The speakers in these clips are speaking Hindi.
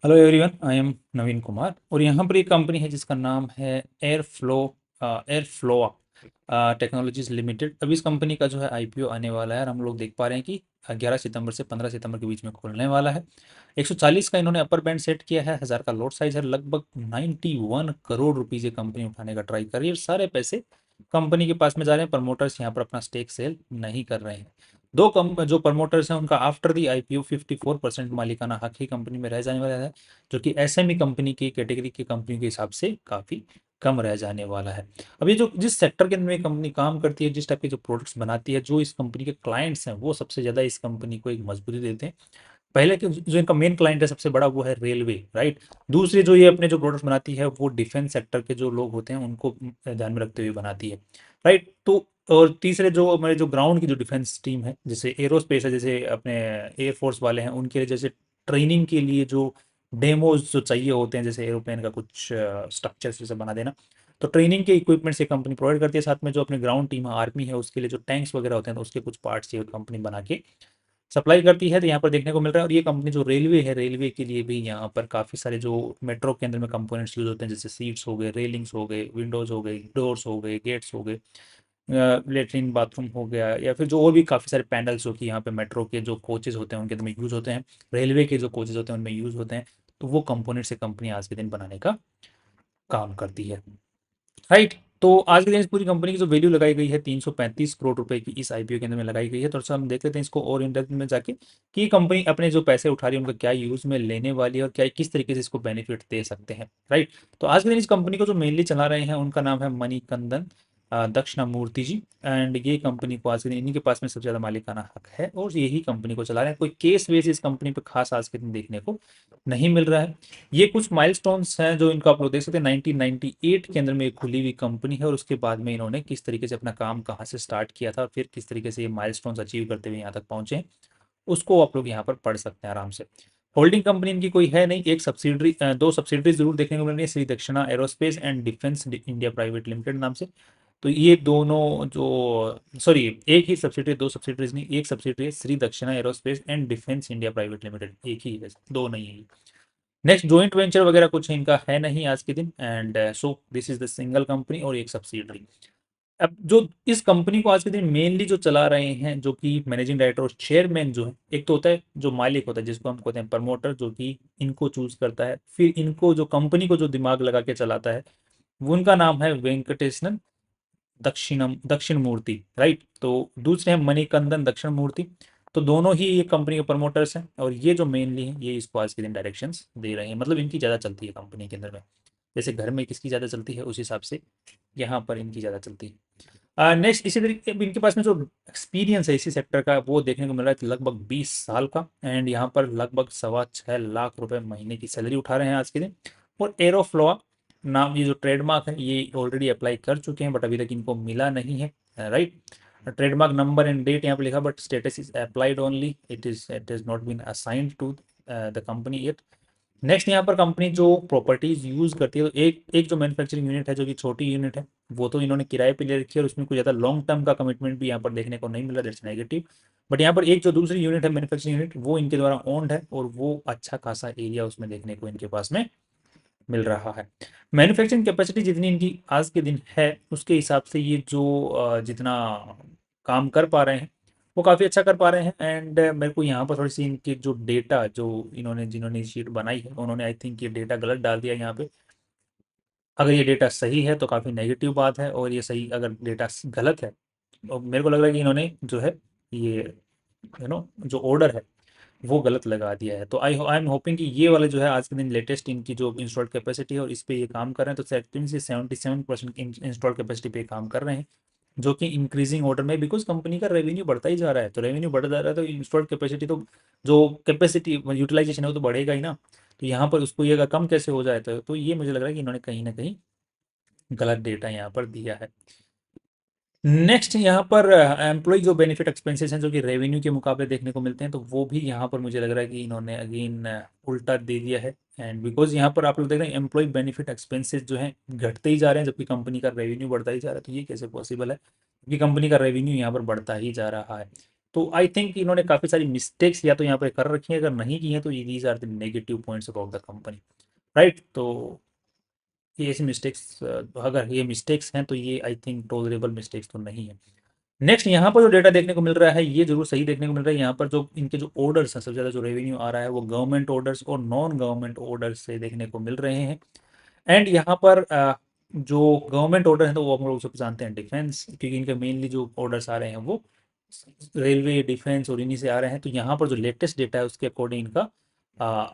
हेलो एवरीवन, आई एम नवीन कुमार और यहाँ पर एक कंपनी है जिसका नाम है एयरफ्लोआ टेक्नोलॉजीज लिमिटेड। अभी इस कंपनी का जो है आईपीओ आने वाला है और हम लोग देख पा रहे हैं कि 11 सितंबर से 15 सितंबर के बीच में खुलने वाला है। 140 का इन्होंने अपर बैंड सेट किया है, 1000 का लोड साइज है, लगभग 91 करोड़ रुपीज़ ये कंपनी उठाने का ट्राई कर रही है। सारे पैसे कंपनी के पास में जा रहे हैं, प्रमोटर्स यहाँ पर अपना स्टेक सेल नहीं कर रहे हैं। दो कम जो प्रमोटर्स हैं उनका आफ्टर दी आईपीओ 54% मालिकाना हक ही कंपनी में रह जाने वाला है, जो कि एसएमई कंपनी की कैटेगरी की कंपनी के हिसाब से काफ़ी कम रह जाने वाला है। अब ये जो जिस सेक्टर के अंदर ये कंपनी काम करती है, जिस टाइप के जो प्रोडक्ट्स बनाती है, जो इस कंपनी के क्लाइंट्स हैं, वो सबसे ज़्यादा इस कंपनी को एक मजबूती देते हैं। पहले के जो इनका मेन क्लाइंट है सबसे बड़ा, वो है रेलवे, राइट। दूसरे जो ये अपने जो प्रोडक्ट्स बनाती है वो डिफेंस सेक्टर के जो लोग होते हैं उनको ध्यान में रखते हुए बनाती है, राइट। तो और तीसरे जो हमारे जो ग्राउंड की जो डिफेंस टीम है, जैसे एरोस्पेस है, जैसे अपने एयरफोर्स वाले हैं, उनके लिए जैसे ट्रेनिंग के लिए जो डेमोज जो चाहिए होते हैं, जैसे एरोप्लेन का कुछ स्ट्रक्चर जैसे बना देना, तो ट्रेनिंग के इक्विपमेंट्स ये कंपनी प्रोवाइड करती है। साथ में जो अपने ग्राउंड टीम है, आर्मी है, उसके लिए जो टैंक्स वगैरह होते हैं, तो उसके कुछ पार्ट्स ये कंपनी बना के सप्लाई करती है। तो यहाँ पर देखने को मिल रहा है। और ये कंपनी जो रेलवे है, रेलवे के लिए भी यहाँ पर काफ़ी सारे जो मेट्रो के अंदर में कंपोनेंट्स यूज होते हैं, जैसे सीट्स हो गए, रेलिंग्स हो गए, विंडोज़ हो गए, डोर्स हो गए, गेट्स हो गए, लेटरिन बाथरूम हो गया, या फिर जो और भी काफ़ी सारे पैनल्स जो कि यहाँ पे मेट्रो के जो कोचेज़ होते हैं उनके अंदर में यूज़ होते हैं, रेलवे के जो कोचेज़ होते हैं उनमें यूज़ होते हैं। तो वो कंपोनेंट से कंपनी आज के दिन बनाने का काम करती है, राइट। तो आज के दिन इस पूरी कंपनी की जो वैल्यू लगाई गई है 335 करोड़ रुपए की इस आईपीओ के अंदर में लगाई गई है। तो हम देख लेते हैं इसको और इन डेप्थ में जाके कि ये कंपनी अपने जो पैसे उठा रही है उनका क्या यूज़ में लेने वाली है और क्या किस तरीके से इसको बेनिफिट दे सकते हैं, राइट। तो आज के दिन इस कंपनी को जो मेनली चला रहे हैं उनका नाम है मणिकंदन दक्षिणामूर्ति जी। एंड ये कंपनी को आज के दिन इन्हीं के पास में सबसे ज़्यादा मालिकाना हक है और यही कंपनी को चला रहे हैं। कोई केस वेस इस कंपनी पे खास आज के दिन देखने को नहीं मिल रहा है। ये कुछ माइलस्टोन्स हैं जो इनको आप लोग देख सकते हैं। 1998 के अंदर में ये खुली हुई कंपनी है और उसके बाद में इन्होंने किस तरीके से अपना काम कहाँ से स्टार्ट किया था और फिर किस तरीके से ये माइलस्टोन्स अचीव करते हुए यहाँ तक पहुंचे हैं, उसको आप लोग यहाँ पर पढ़ सकते हैं आराम से। होल्डिंग कंपनी इनकी कोई है नहीं, एक सब्सिडरी, दो सब्सिडरी जरूर देखने को मिल रही है, श्री दक्षिणा aerospace and defence India private limited नाम से। तो ये दोनों जो, सॉरी, एक ही सब्सिडरी, दो सब्सिडरीज नहीं, एक सब्सिडरी है श्री दक्षिणा aerospace and defence India private limited, एक ही है, दो नहीं है। नेक्स्ट जॉइंट वेंचर वगैरह कुछ इनका है नहीं आज के दिन। And so this is the single company और एक सब्सिडरी। अब जो इस कंपनी को आज के दिन मेनली जो चला रहे हैं, जो कि मैनेजिंग डायरेक्टर और चेयरमैन जो है, एक तो होता है जो मालिक होता है जिसको हम कहते हैं प्रमोटर, जो कि इनको चूज करता है, फिर इनको जो कंपनी को जो दिमाग लगा के चलाता है, वो उनका नाम है वेंकटेशनन दक्षिण मूर्ति, राइट। तो दूसरे हैं मणिकंदन दक्षिण मूर्ति। तो दोनों ही ये कंपनी के प्रमोटर्स हैं और ये जो मेनली हैं ये इसको आज के दिन डायरेक्शंस दे रहे हैं, मतलब इनकी ज़्यादा चलती है कंपनी के अंदर में। जैसे घर में किसकी ज़्यादा चलती है उस हिसाब से यहाँ पर इनकी ज़्यादा चलती है। नेक्स्ट, इसी तरीके अब इनके पास में जो एक्सपीरियंस है इसी सेक्टर का वो देखने को मिल रहा है, लगभग 20 साल का। एंड यहाँ पर लगभग 6.25 लाख रुपए महीने की सैलरी उठा रहे हैं आज के दिन। और एरोफ्लोआ नाम, ये जो ट्रेडमार्क है, ये ऑलरेडी अप्लाई कर चुके हैं बट अभी तक इनको मिला नहीं है, right. Trademark number and date यहाँ पे लिखा, but status is applied only, it is not been assigned to the company yet. Next, यहाँ पर कंपनी जो प्रॉपर्टीज यूज करती है, तो एक एक जो मैन्युफैक्चरिंग यूनिट है जो कि छोटी यूनिट है, वो तो इन्होंने किराए पे ले रखी है और उसमें कोई ज़्यादा लॉन्ग टर्म का कमिटमेंट भी यहाँ पर देखने को नहीं मिला, दैट्स नेगेटिव। बट यहाँ पर एक जो दूसरी यूनिट है मैन्युफैक्चरिंग यूनिट, वो इनके द्वारा ओन्ड है और वो अच्छा खासा एरिया उसमें देखने को इनके पास में मिल रहा है। मैन्युफैक्चरिंग कैपेसिटी जितनी इनकी आज के दिन है उसके हिसाब से ये जो जितना काम कर पा रहे हैं वो काफ़ी अच्छा कर पा रहे हैं। एंड मेरे को यहाँ पर थोड़ी सी इनकी जो डेटा जो इन्होंने जिन्होंने शीट बनाई है उन्होंने आई थिंक ये डेटा गलत डाल दिया यहाँ पे। अगर ये डेटा सही है तो काफ़ी नेगेटिव बात है, और ये सही अगर डेटा गलत है तो मेरे को लग रहा है कि इन्होंने जो है ये जो ऑर्डर है वो गलत लगा दिया है। तो आई एम होपिंग कि ये वाले जो है आज के दिन लेटेस्ट इनकी जो इंस्टॉल्ड कैपेसिटी है और इस पे ये काम कर रहे हैं, तो 77% इंस्टॉल्ड कैपेसिटी पे काम कर रहे हैं, जो कि इंक्रीजिंग ऑर्डर में, बिकॉज कंपनी का रेवेन्यू बढ़ता ही जा रहा है। तो रेवेन्यू बढ़ जा रहा है तो इंस्टॉल्ड कैपेसिटी, तो जो कैपेसिटी यूटिलाइजेशन है वो तो बढ़ेगा ही ना। तो यहाँ पर उसको ये अगर कम कैसे हो जाए, तो ये मुझे लग रहा है कि इन्होंने कहीं ना कहीं गलत डेटा यहाँ पर दिया है। नेक्स्ट, यहाँ पर एम्प्लॉय जो बेनिफिट एक्सपेंसेस हैं जो कि रेवेन्यू के मुकाबले देखने को मिलते हैं, तो वो भी यहाँ पर मुझे लग रहा है कि इन्होंने अगेन उल्टा दे दिया है। एंड बिकॉज यहाँ पर आप लोग देख रहे हैं एम्प्लॉय बेनिफिट एक्सपेंसेस जो हैं घटते ही जा रहे हैं जबकि कंपनी का रेवेन्यू बढ़ता ही जा रहा है। तो ये कैसे पॉसिबल है, क्योंकि कंपनी का रेवेन्यू यहाँ पर बढ़ता ही जा रहा है। तो आई थिंक इन्होंने काफ़ी सारी मिस्टेक्स या तो यहाँ पर कर रखी हैं, अगर नहीं की हैं तो these are the negative points about the company, right. तो ये ऐसी मिस्टेक्स, अगर ये मिस्टेक्स हैं तो ये आई थिंक टॉलरेबल मिस्टेक्स तो नहीं है। नेक्स्ट यहाँ पर जो डेटा देखने को मिल रहा है ये जरूर सही देखने को मिल रहा है। यहाँ पर जो इनके जो ऑर्डर्स हैं, सबसे ज़्यादा जो रेवेन्यू आ रहा है वो गवर्नमेंट ऑर्डर्स और नॉन गवर्नमेंट ऑर्डर्स से देखने को मिल रहे हैं। एंड यहाँ पर जो गवर्नमेंट ऑर्डर हैं तो वो हम लोग सब जानते हैं डिफेंस, क्योंकि इनके मेनली जो ऑर्डर्स आ रहे हैं वो रेलवे, डिफेंस और इन्हीं से आ रहे हैं। तो यहाँ पर जो लेटेस्ट डेटा है उसके अकॉर्डिंग इनका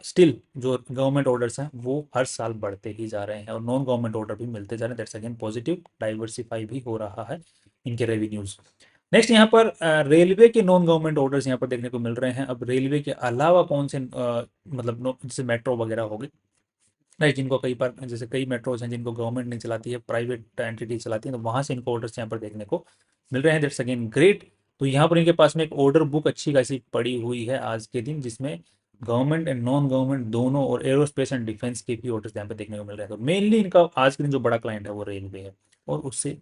स्टिल जो गवर्नमेंट ऑर्डर्स हैं वो हर साल बढ़ते ही जा रहे हैं और नॉन गवर्नमेंट ऑर्डर भी मिलते जा रहे हैं। दैट्स अगेन पॉजिटिव, डाइवर्सिफाई भी हो रहा है इनके रेवेन्यूज। नेक्स्ट यहाँ पर रेलवे के नॉन गवर्नमेंट ऑर्डर्स यहाँ पर देखने को मिल रहे हैं। अब रेलवे के अलावा कौन से मतलब जैसे मेट्रो वगैरह हो गई, राइट, जिनको कई बार जैसे कई मेट्रोज हैं जिनको गवर्नमेंट नहीं चलाती है, प्राइवेट एंटिटी चलाती है, तो वहाँ से इनको ऑर्डर्स यहाँ पर देखने को मिल रहे हैं। That's again great. तो यहाँ पर इनके पास में एक ऑर्डर बुक अच्छी खासी पड़ी हुई है आज के दिन, जिसमें गवर्नमेंट एंड नॉन गवर्नमेंट दोनों और एरोस्पेस एंड डिफेंस के भी ऑर्डर्स यहाँ पे देखने को मिल रहे हैं। तो मेनली इनका आज के दिन जो बड़ा क्लाइंट है वो रेलवे है और उससे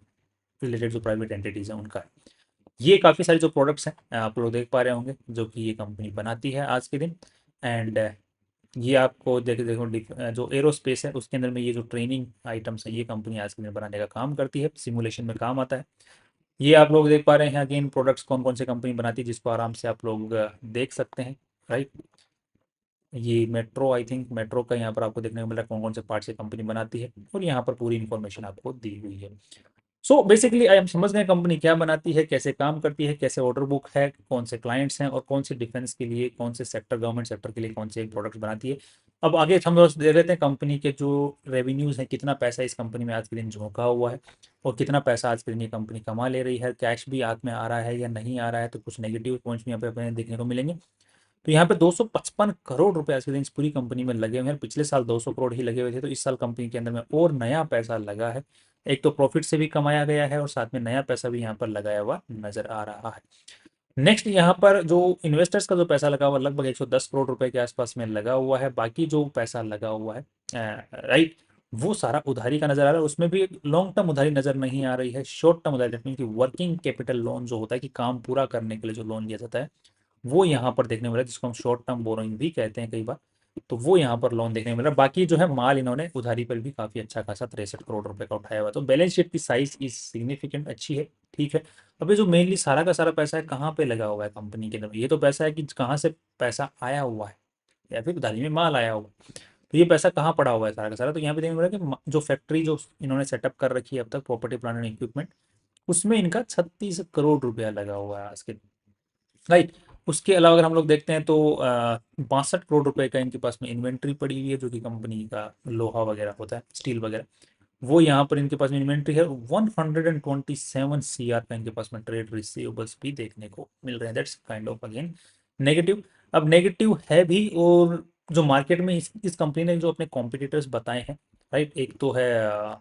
रिलेटेड जो प्राइवेट एंटिटीज हैं उनका है। ये काफ़ी सारे जो प्रोडक्ट्स हैं आप लोग देख पा रहे होंगे जो कि ये कंपनी बनाती है आज के दिन। एंड ये आपको देख देखो जो एरोस्पेस है उसके अंदर में ये जो ट्रेनिंग आइटम्स है ये कंपनी आज के दिन बनाने का काम करती है, सिमुलेशन में काम आता है। ये आप लोग देख पा रहे हैं अगेन प्रोडक्ट्स कौन कौन से कंपनी बनाती है, जिसको आराम से आप लोग देख सकते हैं, राइट। ये मेट्रो, आई थिंक मेट्रो का यहाँ पर आपको देखने को मिल रहा है कौन कौन से पार्ट से कंपनी बनाती है और यहाँ पर पूरी इन्फॉर्मेशन आपको दी हुई है। सो बेसिकली आई हम समझ गए कंपनी क्या बनाती है, कैसे काम करती है, कैसे ऑर्डर बुक है, कौन से क्लाइंट्स हैं और कौन से डिफेंस के लिए, कौन से सेक्टर, गवर्नमेंट सेक्टर के लिए कौन से प्रोडक्ट्स बनाती है। अब आगे हम लोग देख लेते हैं कंपनी के जो रेवेन्यूज हैं, कितना पैसा इस कंपनी में आज के दिन झोंका हुआ है और कितना पैसा आज के दिन ये कंपनी कमा ले रही है, कैश भी हाथ में आ रहा है या नहीं आ रहा है। तो कुछ नेगेटिव पॉइंट्स भी यहाँ पे अपने देखने को मिलेंगे। तो यहाँ पे 255 करोड़ रुपए आज के दिन इस पूरी कंपनी में लगे हुए हैं। पिछले साल 200 करोड़ ही लगे हुए थे, तो इस साल कंपनी के अंदर में और नया पैसा लगा है। एक तो प्रॉफिट से भी कमाया गया है और साथ में नया पैसा भी यहाँ पर लगाया हुआ नजर आ रहा है। नेक्स्ट यहाँ पर जो इन्वेस्टर्स का जो पैसा लगा हुआ लगभग 110 करोड़ रुपए के आसपास में लगा हुआ है। बाकी जो पैसा लगा हुआ है राइट, वो सारा उधारी का नजर आ रहा है। उसमें भी लॉन्ग टर्म उधारी नजर नहीं आ रही है, शॉर्ट टर्म उधारी, कि वर्किंग कैपिटल लोन जो होता है कि काम पूरा करने के लिए जो लोन लिया जाता है वो यहाँ पर देखने को मिला, जिसको हम शॉर्ट टर्म बोरोइंग भी कहते हैं कई बार। तो वो यहाँ पर लोन देखने को मिला। बाकी जो है माल इन्होंने उधारी पर भी काफी अच्छा खासा 63 करोड़ रुपए का उठाया हुआ। तो बैलेंस शीट की साइज इज सिग्निफिकेंट, अच्छी है, ठीक है। अब ये जो मेनली सारा का सारा पैसा है कहाँ पे लगा हुआ है कंपनी के अंदर, ये तो पैसा है कि कहाँ से पैसा आया हुआ है या फिर उधारी में माल आया हुआ है। तो ये पैसा कहाँ पड़ा हुआ है सारा का सारा, तो यहाँ पे देखने को मिला कि जो फैक्ट्री जो इन्होंने सेटअप कर रखी है अब तक, प्रॉपर्टी प्लांट एंड इक्विपमेंट, उसमें इनका 36 करोड़ रुपया लगा हुआ है आज के, राइट। उसके अलावा अगर हम लोग देखते हैं तो 62 करोड़ रुपए का इनके पास में इन्वेंट्री पड़ी हुई है, जो कि कंपनी का लोहा वगैरह होता है, स्टील वगैरह, वो यहाँ पर इनके पास में इन्वेंट्री है। 127 CR का इनके पास में ट्रेड रिसीवेबल्स भी देखने को मिल रहे हैं। That's kind of again negative. अब नेगेटिव है भी, और जो मार्केट में इस कंपनी ने जो अपने कॉम्पिटिटर्स बताए हैं, राइट, एक तो है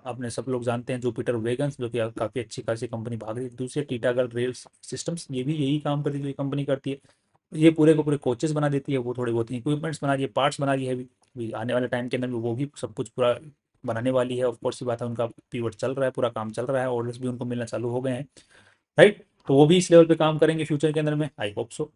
अपने सब लोग जानते हैं जुपिटर वेगन्स, जो कि काफ़ी अच्छी खासी कंपनी भाग रही है। दूसरी टीटागढ़ रेल सिस्टम्स, ये भी यही काम करती है जो ये कंपनी करती है। ये पूरे को पूरे कोचेस बना देती है, वो थोड़े बहुत इक्विपमेंट्स बना रही है, पार्ट्स बना रही है। अभी आने वाले टाइम के अंदर में वो भी सब कुछ पूरा बनाने वाली है। ऑफ कोर्स बात है, उनका पीवट चल रहा है, पूरा काम चल रहा है, ऑर्डर्स भी उनको मिलना चालू हो गए हैं, राइट। तो वो भी इस लेवल पे काम करेंगे फ्यूचर के अंदर में, आई होप सो।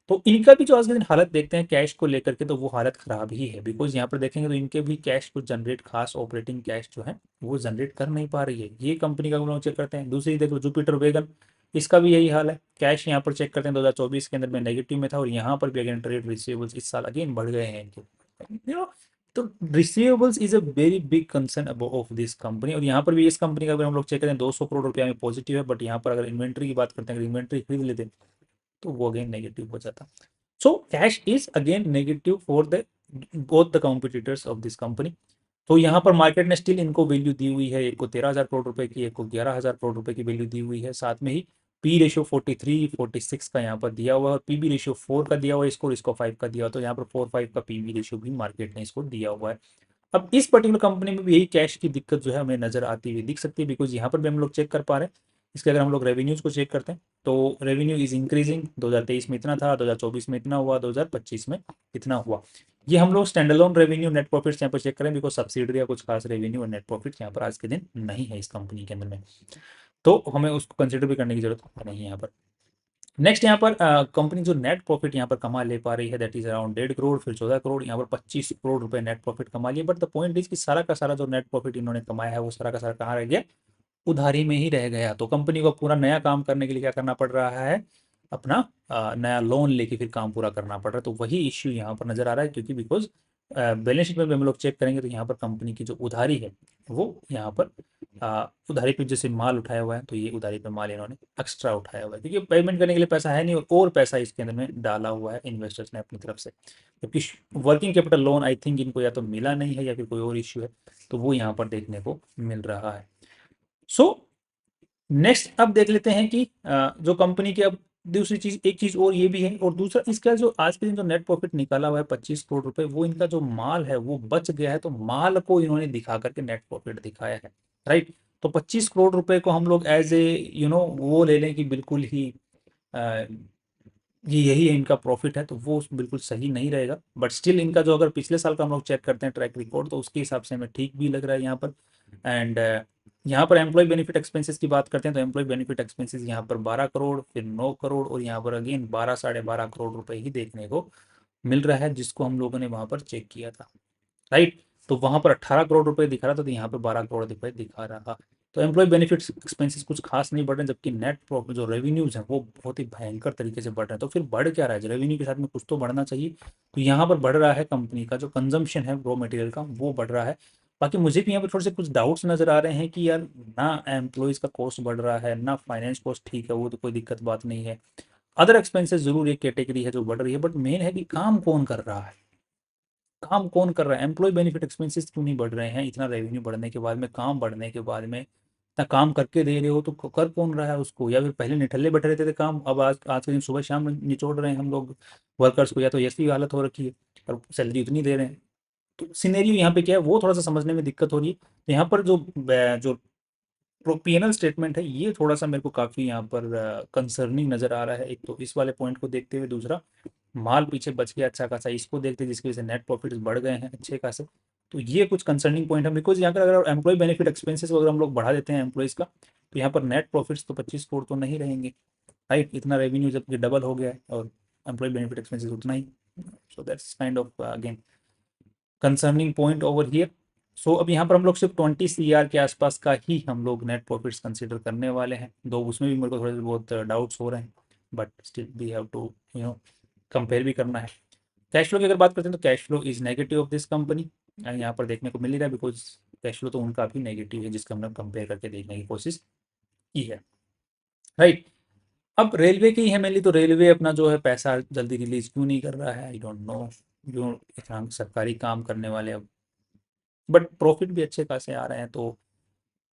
तो इनका भी जो आज के दिन हालत देखते हैं कैश को लेकर के, तो वो हालत खराब ही है। बिकॉज यहाँ पर देखेंगे तो इनके भी कैश को जनरेट, खास ऑपरेटिंग कैश जो है वो जनरेट कर नहीं पा रही है। ये कंपनी का हम लोग चेक करते हैं। दूसरी देखो जुपिटर वेगन, इसका भी यही हाल है। कैश यहाँ पर चेक करते हैं 2024 के अंदर में नेगेटिव में था, और यहाँ पर भी अगेन ट्रेड रिसीवेबल्स इस साल अगेन बढ़ गए हैं इनके, यू नो। तो receivables is a very big concern of this company. और यहाँ पर भी इस कंपनी का अगर हम लोग चेक करें 200 करोड़ रुपया में पॉजिटिव है, बट यहाँ पर अगर इन्वेंट्री की बात करते हैं, अगर इन्वेंट्री खरीद लेते तो वो अगेन नेगेटिव हो जाता। So cash is again negative for the both the competitors of this company. तो यहाँ पर मार्केट ने स्टिल इनको वैल्यू दी हुई है, एक को 13,000 करोड़ रुपए की, एक को 11,000 करोड़ रुपए की वैल्यू दी हुई है। साथ में ही पी रेशियो 43-46 का यहाँ पर दिया हुआ है, और पीबी रेशियो 4 का दिया हुआ है इसको, और इसको 5 का दिया हुआ, तो यहाँ पर 4-5 का पीबी रेशियो भी मार्केट ने इसको दिया हुआ है। अब इस पर्टिकुलर कंपनी में भी यही कैश की दिक्कत जो है हमें नजर आती हुई दिख सकती है। बिकॉज यहाँ पर भी हम लोग चेक कर पा रहे हैं, इसके अगर हम लोग रेवेन्यूज को चेक करते हैं तो रेवेन्यू इज इंक्रीजिंग। 2023 में इतना था, 2024 में इतना हुआ, 2025 में इतना हुआ। ये हम लोग स्टैंडअलोन रेवेन्यू, नेट प्रॉफिट्स यहाँ पर चेक करें, बिकॉज सब्सिडरी या कुछ खास रेवेन्यू और नेट प्रॉफिट यहाँ पर आज के दिन नहीं है इस कंपनी के अंदर में, तो हमें उसको कंसिडर भी करने की जरूरत नहीं है यहाँ पर। नेक्स्ट यहाँ पर कंपनी जो नेट प्रॉफिट यहाँ पर कमा ले पा रही है दैट इज अराउंड 1.5 करोड़, फिर 14 करोड़, यहाँ पर 25 करोड़ रुपए नेट प्रॉफिट कमा लिया। बट द पॉइंट इज कि सारा का सारा जो नेट प्रॉफिट इन्होंने कमाया है वो सारा का सारा कहाँ रह गया, उधारी में ही रह गया। तो कंपनी को पूरा नया काम करने के लिए क्या करना पड़ रहा है, अपना नया लोन लेके फिर काम पूरा करना पड़ रहा है। तो वही इश्यू यहाँ पर नजर आ रहा है, क्योंकि बिकॉज बैलेंस शीट में भी हम लोग चेक करेंगे तो यहाँ पर कंपनी की जो उधारी है वो यहाँ पर उधारी पे जैसे माल उठाया हुआ है, तो ये उधारी पे माल इन्होंने एक्स्ट्रा उठाया हुआ है, क्योंकि पेमेंट करने के लिए पैसा है नहीं और पैसा इसके अंदर में डाला हुआ है इन्वेस्टर्स ने अपनी तरफ से। क्योंकि working capital loan I think इनको या तो मिला नहीं है या फिर कोई और इश्यू है, तो वो यहाँ पर देखने को मिल रहा है। सो नेक्स्ट अब देख लेते हैं कि जो कंपनी की अब दूसरी चीज, एक चीज और ये भी है, और दूसरा इसका जो आज के दिन जो नेट प्रॉफिट निकाला हुआ है 25 करोड़ रुपए, वो इनका जो माल है वो बच गया है, तो माल को इन्होंने दिखा करके नेट प्रॉफिट दिखाया है, राइट। तो 25 करोड़ रुपए को हम लोग एज ए वो ले लें कि बिल्कुल ही अ, ये यही है इनका प्रॉफिट है, तो वो बिल्कुल सही नहीं रहेगा। बट स्टिल इनका जो अगर पिछले साल का हम लोग चेक करते हैं ट्रैक रिकॉर्ड, तो उसके हिसाब से हमें ठीक भी लग रहा है यहाँ पर। एंड यहाँ पर एम्प्लॉय बेनिफिट एक्सपेंसेस की बात करते हैं तो एम्प्लॉय बेनिफिट एक्सपेंसेस यहाँ पर 12 करोड़, फिर 9 करोड़, और यहाँ पर अगेन 12 साढ़े 12 करोड़ रुपए ही देखने को मिल रहा है, जिसको हम लोगों ने वहाँ पर चेक किया था, राइट। तो वहाँ पर 18 करोड़ रुपए दिखा रहा था, तो यहाँ पे 12 करोड़ रुपए दिखा रहा। तो एम्प्लॉय बेनिफिट्स एक्सपेंसेस कुछ खास नहीं बढ़ रहे हैं, जबकि नेट प्रॉफिट जो रेवेन्यूज हैं वो बहुत ही भयंकर तरीके से बढ़ रहे हैं। तो फिर बढ़ क्या रहा है, रेवेन्यू के साथ में कुछ तो बढ़ना चाहिए। तो यहाँ पर बढ़ रहा है कंपनी का जो कंजम्पशन है रॉ मटेरियल का, वो बढ़ रहा है। बाकी मुझे भी यहाँ पर थोड़े से कुछ डाउट्स नजर आ रहे हैं कि यार ना एम्प्लॉयज़ का कॉस्ट बढ़ रहा है ना फाइनेंस कॉस्ट, ठीक है वो तो कोई दिक्कत बात नहीं है। अदर एक्सपेंसेस जरूर एक कैटेगरी है जो बढ़ रही है, बट मेन है कि काम कौन कर रहा है, काम कौन कर रहा है। एम्प्लॉय बेनिफिट एक्सपेंसेस क्यों नहीं बढ़ रहे हैं, इतना रेवेन्यू बढ़ने के बाद में, काम बढ़ने के बाद में, इतना काम करके दे रहे हो तो कर कौन रहा है उसको, या फिर पहले निठल्ले बैठे रहते थे काम, अब आज आज के दिन सुबह शाम निचोड़ रहे हैं हम लोग वर्कर्स को, या तो ऐसी हालत हो रखी है और सैलरी उतनी दे रहे हैं। तो सिनेरियो यहाँ पे क्या है वो थोड़ा सा समझने में दिक्कत हो रही है। तो यहाँ पर जो पीएनएल स्टेटमेंट है ये थोड़ा सा मेरे को काफ़ी यहाँ पर कंसर्निंग नज़र आ रहा है, एक तो इस वाले पॉइंट को देखते हुए, दूसरा माल पीछे बच गया अच्छा खासा इसको देखते, जिसकी वजह से नेट प्रॉफिट बढ़ गए हैं अच्छे खासे। तो ये कुछ कंसर्निंग पॉइंट है, बिकॉज यहाँ पर अगर एम्प्लॉय बेनिफिट एक्सपेंसेस अगर हम लोग बढ़ा देते हैं एम्प्लॉयज़ का, तो यहाँ पर नेट प्रॉफिट्स तो 25 करोड़ तो नहीं रहेंगे, राइट। इतना रेवेन्यू जबकि डबल हो गया है और एम्प्लॉय बेनिफिट एक्सपेंसेस उतना ही। So that's kind of again concerning point over here. So अब यहाँ पर हम लोग सिर्फ 20 CR के आसपास का ही हम लोग नेट प्रॉफिट्स कंसीडर करने वाले हैं, दो उसमें भी मेरे को थोड़े बहुत डाउट्स हो रहे हैं, but still we have to compare भी करना है। कैश फ्लो की अगर बात करते हैं तो cash flow is negative of this company, यहाँ पर देखने को मिल रहा है, बिकॉज कैश फ्लो तो उनका भी नेगेटिव है जिसका हमने कंपेयर करके देखने की कोशिश की है, राइट। अब रेलवे की है मेनली, तो रेलवे अपना जो है पैसा जल्दी रिलीज क्यों नहीं कर रहा है, आई डोंट नो। जो इतना सरकारी काम करने वाले अब, बट प्रॉफिट भी अच्छे खासे आ रहे हैं तो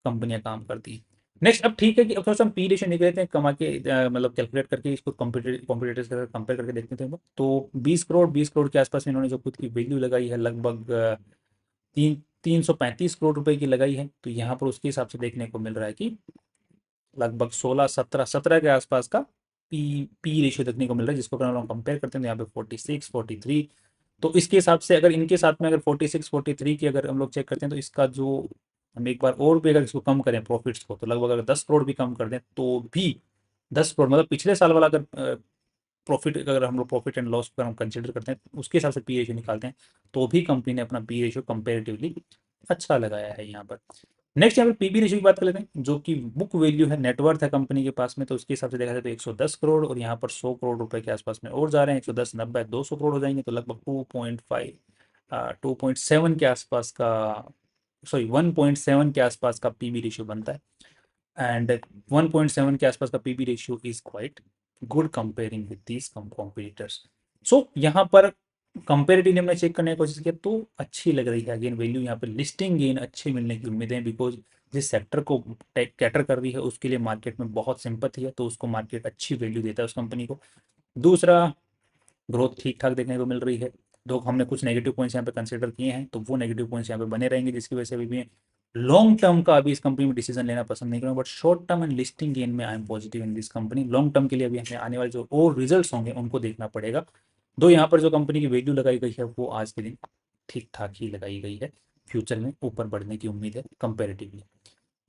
कंपनियां काम करती हैं। नेक्स्ट अब ठीक है कि अब थोड़ा सा हम पी रेशियो निकल लेते हैं, कमा के मतलब कैलकुलेट करके इसको कॉम्पिटिटर्स के साथ कंपेयर करके देखते थे हम लोग। तो 20 करोड़ के आसपास में इन्होंने जो खुद की वैल्यू लगाई है लगभग 335 करोड़ रुपए की लगाई है। तो यहाँ पर उसके हिसाब से देखने को मिल रहा है कि लगभग 16 17 17 के आसपास का पी रेशियो देखने को मिल रहा है, जिसको अगर हम लोग कंपेयर करते हैं तो यहाँ पे 46 43। तो इसके हिसाब से अगर इनके साथ में अगर 46 43 की अगर हम लोग चेक करते हैं, तो इसका जो हम एक बार और भी अगर इसको कम करें प्रॉफिट्स को, तो लगभग अगर 10 करोड़ भी कम कर दें तो भी 10 करोड़ मतलब पिछले साल वाला अगर प्रॉफिट, अगर हम लोग प्रॉफिट एंड लॉस पर हम कंसिडर करते हैं उसके हिसाब से पी रेशियो निकालते हैं, तो भी कंपनी ने अपना पी रेशियो कंपेरेटिवली अच्छा लगाया है यहाँ पर। नेक्स्ट यहाँ पे पीबी रेशियो की बात कर लेते हैं, जो कि बुक वैल्यू है, नेटवर्थ है कंपनी के पास में, तो उसके हिसाब से देखा जाए तो 110 करोड़, और यहाँ पर 100 करोड़ रुपए के आसपास में और जा रहे हैं, 110 90 200 करोड़ हो जाएंगे, तो लगभग 2.5 2.7 के आसपास का, सॉरी 1.7 के आसपास का पीबी रेशियो बनता है। एंड 1.7 के आसपास का PB ratio is quite good comparing with these competitors. So यहाँ पर कंपेरेटिवली हमने चेक करने की कोशिश किया तो अच्छी लग रही है, अगेन वैल्यू यहाँ पे लिस्टिंग गेन अच्छे मिलने की उम्मीद है, बिकॉज जिस सेक्टर को कैटर कर रही है उसके लिए मार्केट में बहुत सिंपथी है, तो उसको मार्केट अच्छी वैल्यू देता है उस कंपनी को। दूसरा, ग्रोथ ठीक ठाक देखने को मिल रही है। दो हमने कुछ नेगेटिव पॉइंट्स यहाँ पे कंसिडर किए हैं, तो वो नेगेटिव पॉइंट्स यहाँ पे बने रहेंगे, जिसकी वजह से अभी भी लॉन्ग टर्म का अभी इस कंपनी में डिसीजन लेना पसंद नहीं करूँगा, but short term and listing gain में I am positive in this company. Long term के लिए अभी हमें आने वाले जो और रिजल्ट्स होंगे उनको देखना पड़ेगा। दो यहाँ पर जो कंपनी की वैल्यू लगाई गई है वो आज के दिन ठीक ठाक ही लगाई गई है, फ्यूचर में ऊपर बढ़ने की उम्मीद है comparatively.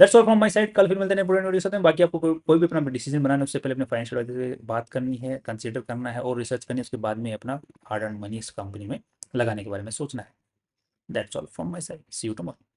That's all from my side. कल फिर मिलते हैं इंपॉर्टेंट वीडियो साथ में। बाकी आपको कोई भी अपना डिसीजन बनाना है उससे पहले अपने फाइनेंशियल एडवाइजर से बात करनी है, कंसीडर करना है और रिसर्च करनी है, उसके बाद में अपना हार्ड अर्न मनी इस कंपनी में लगाने के बारे में सोचना है। That's all from my side, see you tomorrow.